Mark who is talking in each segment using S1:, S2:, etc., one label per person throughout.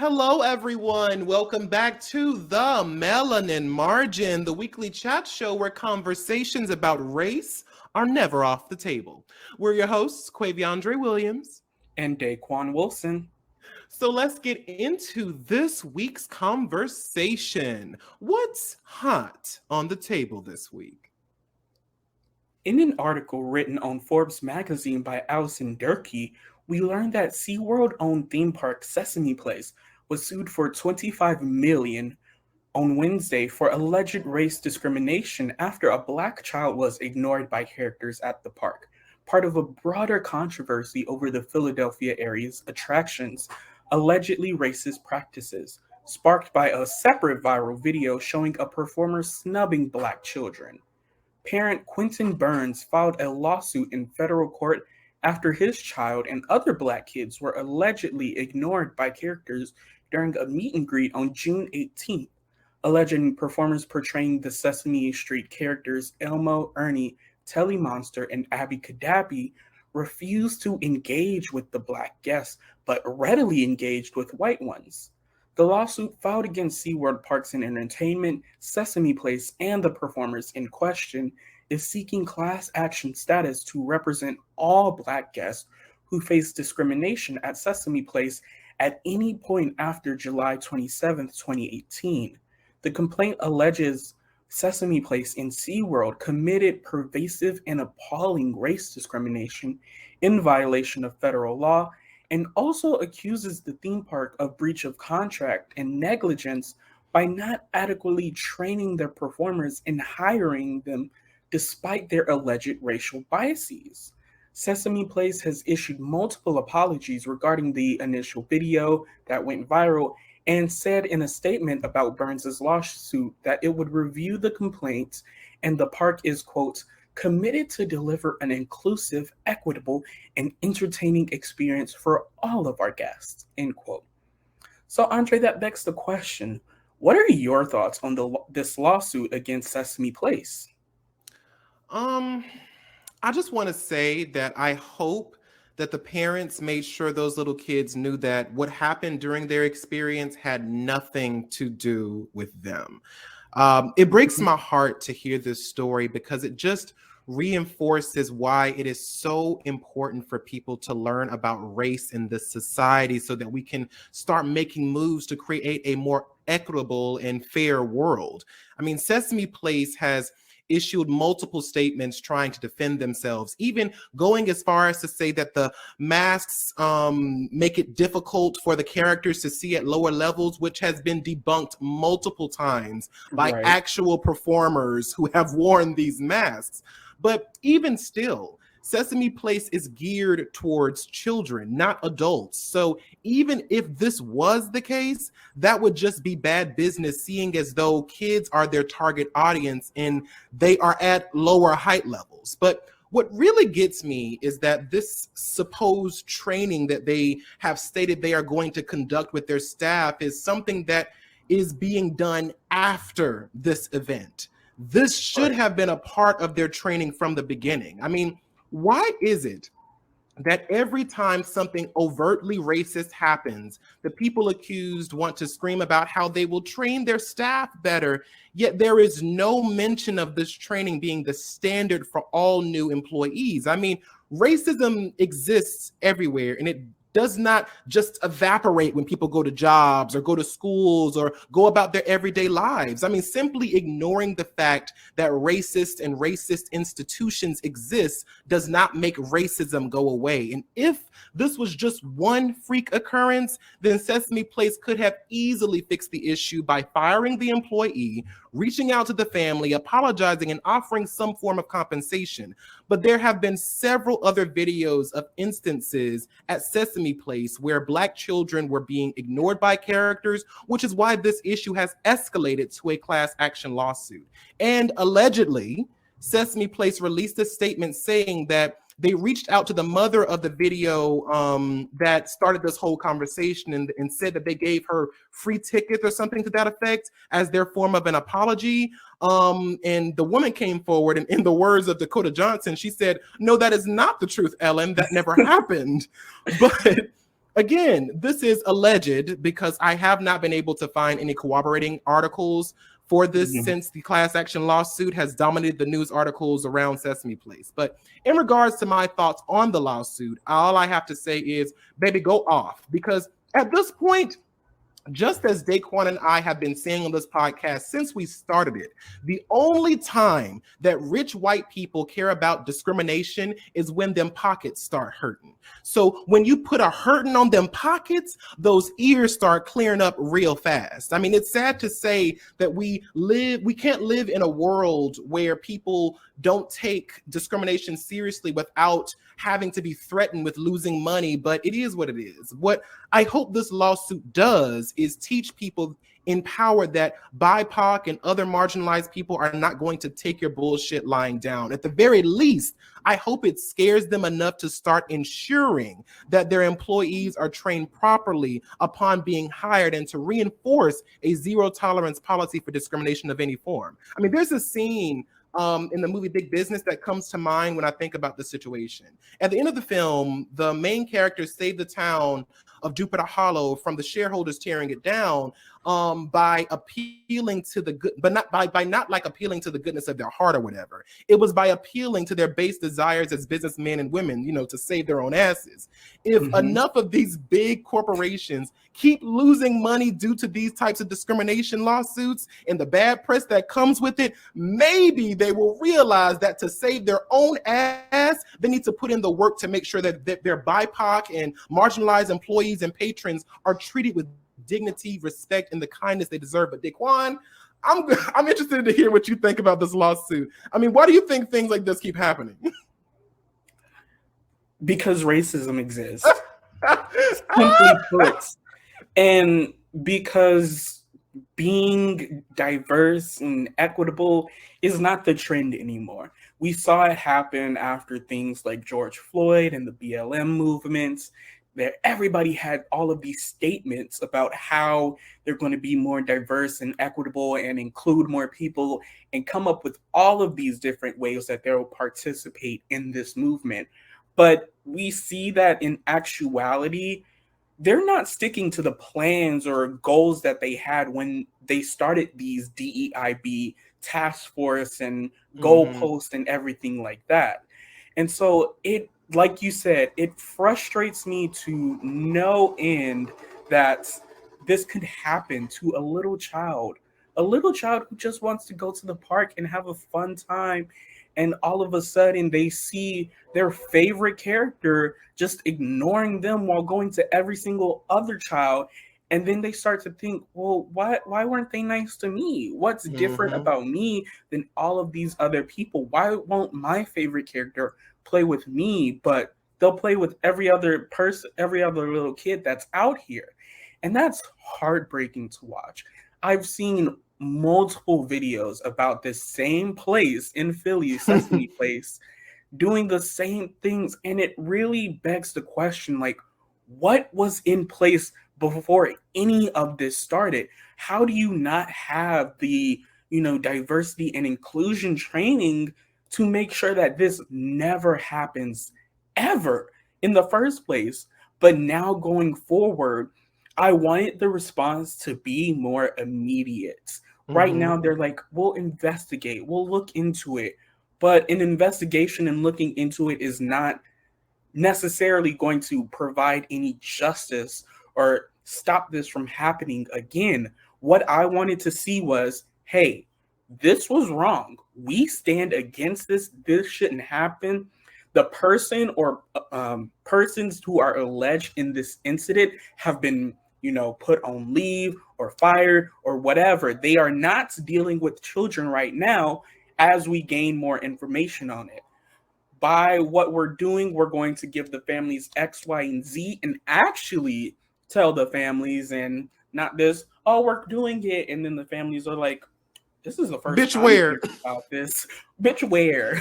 S1: Hello, everyone. Welcome back to the Melanin Margin, the weekly chat show where conversations about race are never off the table. We're your hosts, Quaviondre Williams.
S2: And Daquon Wilson.
S1: So let's get into this week's conversation. What's hot on the table this week?
S2: In an article written on Forbes magazine by Allison Durkee, we learned that SeaWorld-owned theme park Sesame Place was sued for $25 million on Wednesday for alleged race discrimination after a black child was ignored by characters at the park, part of a broader controversy over the Philadelphia area's attractions' allegedly racist practices, sparked by a separate viral video showing a performer snubbing black children. Parent Quentin Burns filed a lawsuit in federal court after his child and other black kids were allegedly ignored by characters during a meet and greet on June 18th, alleging performers portraying the Sesame Street characters Elmo, Ernie, Telly Monster, and Abby Cadabby refused to engage with the black guests, but readily engaged with white ones. The lawsuit filed against SeaWorld Parks and Entertainment, Sesame Place, and the performers in question is seeking class action status to represent all black guests who face discrimination at Sesame Place at any point after July 27, 2018. The complaint alleges Sesame Place and SeaWorld committed pervasive and appalling race discrimination in violation of federal law and also accuses the theme park of breach of contract and negligence by not adequately training their performers and hiring them despite their alleged racial biases. Sesame Place has issued multiple apologies regarding the initial video that went viral and said in a statement about Burns' lawsuit that it would review the complaints and the park is, quote, committed to deliver an inclusive, equitable, and entertaining experience for all of our guests, end quote. So, Andre, that begs the question, what are your thoughts on this lawsuit against Sesame Place?
S1: I just want to say that I hope that the parents made sure those little kids knew that what happened during their experience had nothing to do with them. It breaks my heart to hear this story because it just reinforces why it is so important for people to learn about race in this society so that we can start making moves to create a more equitable and fair world. I mean, Sesame Place has issued multiple statements trying to defend themselves, even going as far as to say that the masks make it difficult for the characters to see at lower levels, which has been debunked multiple times by
S2: Right.
S1: actual performers who have worn these masks. But even still, Sesame Place is geared towards children, not adults. So even if this was the case, that would just be bad business, seeing as though kids are their target audience and they are at lower height levels. But what really gets me is that this supposed training that they have stated they are going to conduct with their staff is something that is being done after this event. This should have been a part of their training from the beginning. I mean, why is it that every time something overtly racist happens, the people accused want to scream about how they will train their staff better, yet there is no mention of this training being the standard for all new employees? I mean, racism exists everywhere, and it does not just evaporate when people go to jobs or go to schools or go about their everyday lives. I mean, simply ignoring the fact that racist and racist institutions exist does not make racism go away. And if this was just one freak occurrence, then Sesame Place could have easily fixed the issue by firing the employee, reaching out to the family, apologizing, and offering some form of compensation. But there have been several other videos of instances at Sesame Place where Black children were being ignored by characters, which is why this issue has escalated to a class action lawsuit. And allegedly, Sesame Place released a statement saying that they reached out to the mother of the video that started this whole conversation and said that they gave her free tickets or something to that effect as their form of an apology. And the woman came forward, and in the words of Dakota Johnson, she said, "No, that is not the truth, Ellen. That never happened." But again, this is alleged because I have not been able to find any corroborating articles for this
S2: Mhm.
S1: since the class action lawsuit has dominated the news articles around Sesame Place. But in regards to my thoughts on the lawsuit, all I have to say is, baby, go off. Because at this point, just as Daquon and I have been saying on this podcast since we started it, the only time that rich white people care about discrimination is when them pockets start hurting. So when you put a hurting on them pockets, those ears start clearing up real fast. I mean, it's sad to say that we can't live in a world where people don't take discrimination seriously without having to be threatened with losing money, but it is what it is. What I hope this lawsuit does is teach people in power that BIPOC and other marginalized people are not going to take your bullshit lying down. At the very least, I hope it scares them enough to start ensuring that their employees are trained properly upon being hired and to reinforce a zero tolerance policy for discrimination of any form. I mean, there's a scene in the movie Big Business that comes to mind when I think about the situation. At the end of the film, the main character saved the town of Jupiter Hollow from the shareholders tearing it down by appealing to the good, but not by not like appealing to the goodness of their heart or whatever. It was by appealing to their base desires as businessmen and women, you know, to save their own asses. If enough of these big corporations keep losing money due to these types of discrimination lawsuits and the bad press that comes with it, maybe they will realize that to save their own ass, they need to put in the work to make sure that their BIPOC and marginalized employees and patrons are treated with dignity, respect, and the kindness they deserve. But Daquon, I'm interested to hear what you think about this lawsuit. I mean, why do you think things like this keep happening?
S2: Because racism exists, simply put, and because being diverse and equitable is not the trend anymore. We saw it happen after things like George Floyd and the BLM movements, that everybody had all of these statements about how they're going to be more diverse and equitable and include more people and come up with all of these different ways that they'll participate in this movement. But we see that in actuality, they're not sticking to the plans or goals that they had when they started these DEIB task force and goalposts and everything like that. And so it, like you said, it frustrates me to no end that this could happen to a little child who just wants to go to the park and have a fun time. And all of a sudden they see their favorite character just ignoring them while going to every single other child. And then they start to think, well, why weren't they nice to me? What's different about me than all of these other people? Why won't my favorite character play with me, but they'll play with every other person, every other little kid that's out here? And that's heartbreaking to watch. I've seen multiple videos about this same place in Philly, Sesame Place, doing the same things. And it really begs the question, like, what was in place before any of this started? How do you not have the, diversity and inclusion training to make sure that this never happens ever in the first place? But now going forward, I wanted the response to be more immediate. Right now, they're like, we'll investigate, we'll look into it. But an investigation and looking into it is not necessarily going to provide any justice or stop this from happening again. What I wanted to see was, hey, this was wrong. We stand against this. This shouldn't happen. The person or persons who are alleged in this incident have been, put on leave or fired or whatever. They are not dealing with children right now as we gain more information on it. By what we're doing, we're going to give the families X, Y, and Z and actually tell the families, and not this, oh, we're doing it. And then the families are like, this is the first time
S1: where?
S2: hearing about this. Bitch, where?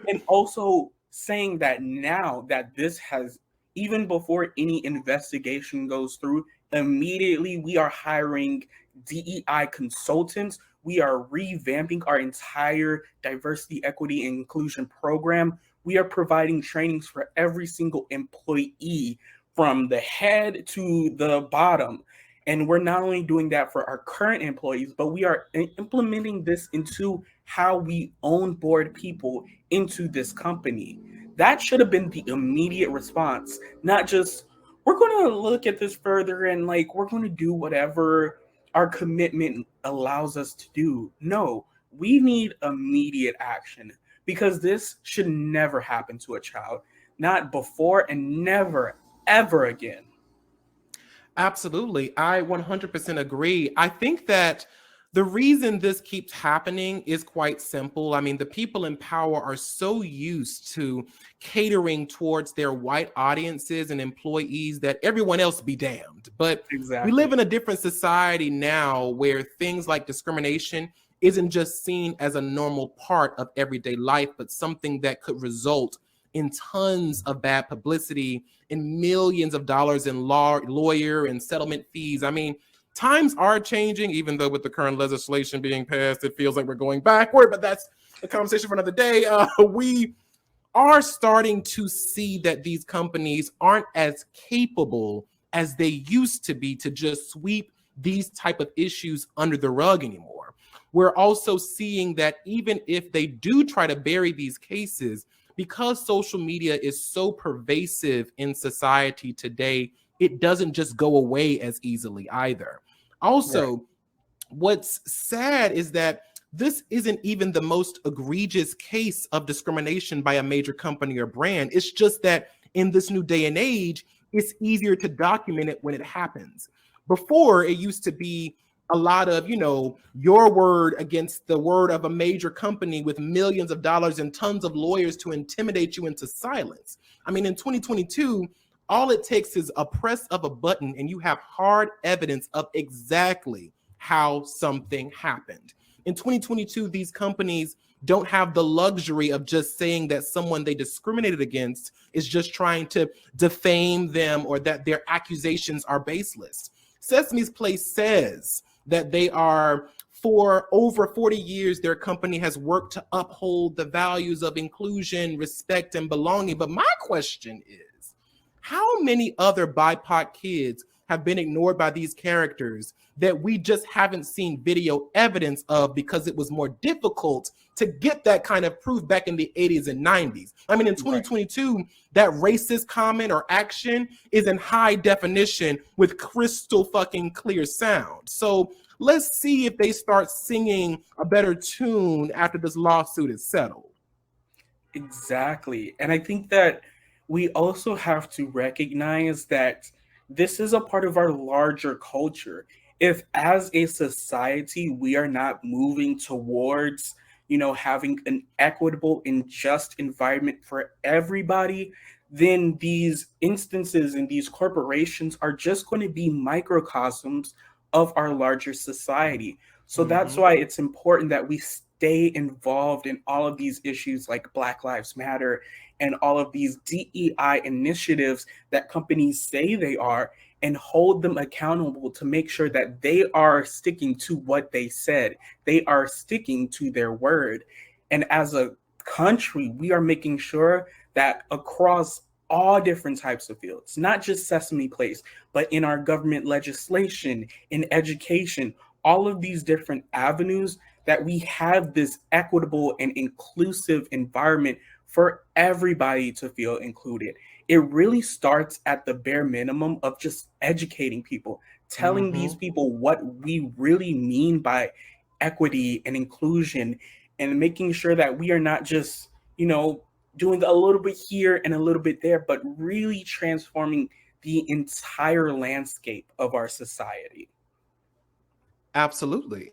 S2: And also saying that now that this has, even before any investigation goes through, immediately we are hiring DEI consultants. We are revamping our entire diversity, equity, and inclusion program. We are providing trainings for every single employee from the head to the bottom. And we're not only doing that for our current employees, but we are implementing this into how we onboard people into this company. That should have been the immediate response, not just, we're going to look at this further and like, we're going to do whatever our commitment allows us to do. No, we need immediate action because this should never happen to a child, not before and never, ever again.
S1: Absolutely. I 100% agree. I think that the reason this keeps happening is quite simple. I mean, the people in power are so used to catering towards their white audiences and employees that everyone else be damned. But we live
S2: Exactly.
S1: in a different society now where things like discrimination isn't just seen as a normal part of everyday life, but something that could result in tons of bad publicity and millions of dollars in lawyer and settlement fees. I mean, times are changing, even though with the current legislation being passed, it feels like we're going backward, but that's a conversation for another day. We are starting to see that these companies aren't as capable as they used to be to just sweep these type of issues under the rug anymore. We're also seeing that even if they do try to bury these cases, because social media is so pervasive in society today, it doesn't just go away as easily either.
S2: Right.
S1: Also, what's sad is that this isn't even the most egregious case of discrimination by a major company or brand. It's just that in this new day and age, it's easier to document it when it happens. Before, it used to be a lot of, your word against the word of a major company with millions of dollars and tons of lawyers to intimidate you into silence. I mean, in 2022, all it takes is a press of a button and you have hard evidence of exactly how something happened. In 2022, these companies don't have the luxury of just saying that someone they discriminated against is just trying to defame them or that their accusations are baseless. Sesame's Place says that they are, for over 40 years, their company has worked to uphold the values of inclusion, respect, and belonging. But my question is, how many other BIPOC kids have been ignored by these characters that we just haven't seen video evidence of because it was more difficult to get that kind of proof back in the 80s and 90s? I mean, in
S2: Right.
S1: 2022, that racist comment or action is in high definition with crystal fucking clear sound. So let's see if they start singing a better tune after this lawsuit is settled.
S2: Exactly. And I think that we also have to recognize that this is a part of our larger culture. If as a society we are not moving towards, having an equitable and just environment for everybody, then these instances and these corporations are just going to be microcosms of our larger society. So that's
S1: Mm-hmm.
S2: why it's important that we stay involved in all of these issues like Black Lives Matter and all of these DEI initiatives that companies say they are, and hold them accountable to make sure that they are sticking to what they said. They are sticking to their word. And as a country, we are making sure that across all different types of fields, not just Sesame Place, but in our government legislation, in education, all of these different avenues, that we have this equitable and inclusive environment for everybody to feel included. It really starts at the bare minimum of just educating people, telling
S1: Mm-hmm.
S2: these people what we really mean by equity and inclusion, and making sure that we are not just, doing a little bit here and a little bit there, but really transforming the entire landscape of our society.
S1: Absolutely.